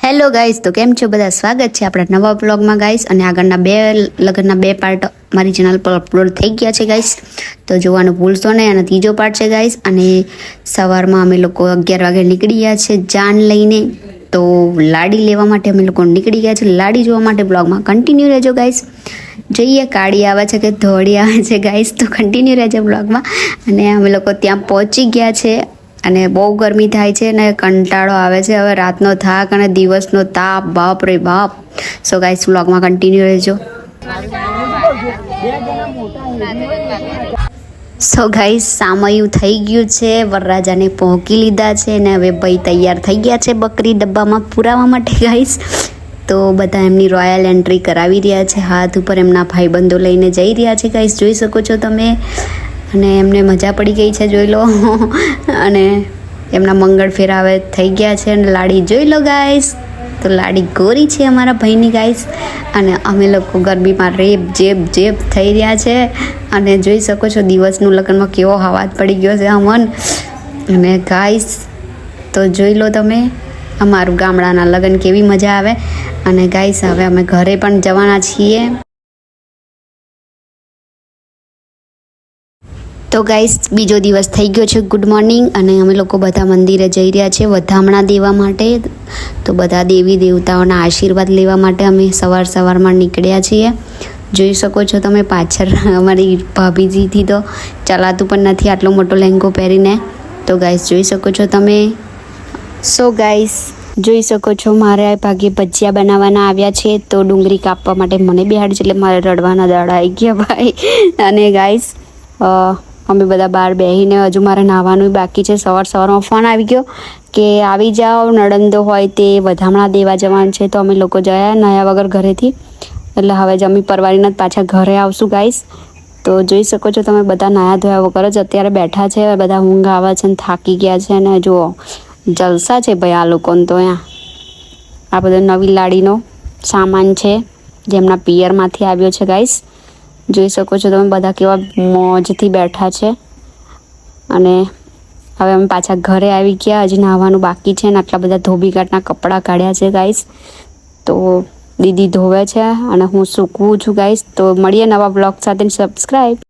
Hello guys, તો કેમ છો બધા? સ્વાગત છે આપણા નવા બ્લોગમાં ગાઈસ. અને આગળના લગ્નના બે પાર્ટ મારી ચેનલ પર અપલોડ થઈ ગયા છે ગાઈસ, તો જોવાનું ભૂલશો નહીં. અને ત્રીજો પાર્ટ છે ગાઈસ. અને સવારમાં અમે લોકો 11 વાગે નીકળી ગયા છે જાન લઈને, તો લાડી લેવા માટે અમે લોકો નીકળી ગયા છે. લાડી જોવા માટે બ્લોગમાં કન્ટિન્યુ રહેજો ગાઈસ. જોઈએ કાળી આવે છે કે ધોળી આવે છે ગાઈસ, તો કન્ટિન્યુ રહેજો બ્લોગમાં. અને અમે લોકો ત્યાં પહોંચી ગયા છે અને બહુ ગરમી થાય છે અને કંટાળો આવે છે હવે રાતનો થાક અને દિવસનો તાપ, બાપ રે બાપ. સો ગાઈસ વ્લોગમાં કન્ટિન્યુ રહેજો. સો ગાઈસ સામયું થઈ ગયું છે, વરરાજાને પહોંચી લીધા છે અને હવે ભાઈ તૈયાર થઈ ગયા છે બકરી ડબ્બામાં પુરાવા માટે ગાઈસ. તો બધા એમની રોયલ એન્ટ્રી કરાવી રહ્યા છે, હાથ ઉપર એમના ભાઈબંધો લઈને જઈ રહ્યા છે ગાઈસ, જોઈ શકો છો તમે. અને એમને મજા પડી ગઈ છે, જોઈ લો. અને એમના મંગળ ફેરાવે થઈ ગયા છે અને લાડી જોઈ લો ગાઈસ. તો લાડી ગોરી છે અમારા ભાઈની ગાઈસ. અને અમે લોકો ગરબીમાં રેપ જેબ થઈ રહ્યા છે. અને જોઈ શકો છો દિવસનું લગ્નમાં કેવો હવાજ પડી ગયો છે અમન. અને ગાઈસ તો જોઈ લો તમે અમારું ગામડાના લગ્ન કેવી મજા આવે. અને ગાઈસ હવે અમે ઘરે પણ જવાના છીએ. તો ગાઈસ બીજો દિવસ થઈ ગયો છે, ગુડ મોર્નિંગ. અને અમે લોકો બધા મંદિરે જઈ રહ્યા છીએ વધામણા દેવા માટે. તો બધા દેવી દેવતાઓના આશીર્વાદ લેવા માટે અમે સવારમાં નીકળ્યા છીએ. જોઈ શકો છો તમે પાછળ અમારી ભાભીજીથી તો ચલાતું પણ નથી આટલો મોટો લહેંગો પહેરીને. તો ગાઈસ જોઈ શકો છો તમે. સો ગાઈસ જોઈ શકો છો મારે ભાગે ભજીયા બનાવવાના આવ્યા છે, તો ડુંગળી કાપવા માટે મને બેહાડી છે, એટલે મારે રડવાના દાડા આવી ગયા ભાઈ. અને ગાઈસ અમે બધા બહાર બેસીને હજુ મારે નાહવાનું બાકી છે. સવારમાં ફોન આવી ગયો કે આવી જાઓ, નણંદો હોય તે વધામણા દેવા જવાનું છે. તો અમે લોકો ગયા નાહ્યા વગર ઘરેથી, એટલે હવે જમી પરવારીને પાછા ઘરે આવશું ગાઈસ. તો જોઈ શકો છો તમે બધા નાહ્યા ધોયા વગર જ અત્યારે બેઠા છે, બધા ઊંઘ આવે છે અને થાકી ગયા છે. અને જુઓ જલસા છે ભાઈ આ લોકોને. તો આ બધો નવી લાડીનો સામાન છે જે એમના પિયરમાંથી આવ્યો છે ગાઈસ. જોઈ શકો છો તમે બધા કેવા મોજથી બેઠા છે. અને હવે અમે પાછા ઘરે આવી ગયા, હજી નાહવાનું બાકી છે. અને આટલા બધા ધોબીઘાટના કપડાં કાઢ્યા છે ગાઈસ. તો દીદી ધોવે છે અને હું સૂકવું છું ગાઈસ. તો મળીએ નવા બ્લોગ સાથે. સબસ્ક્રાઈબ.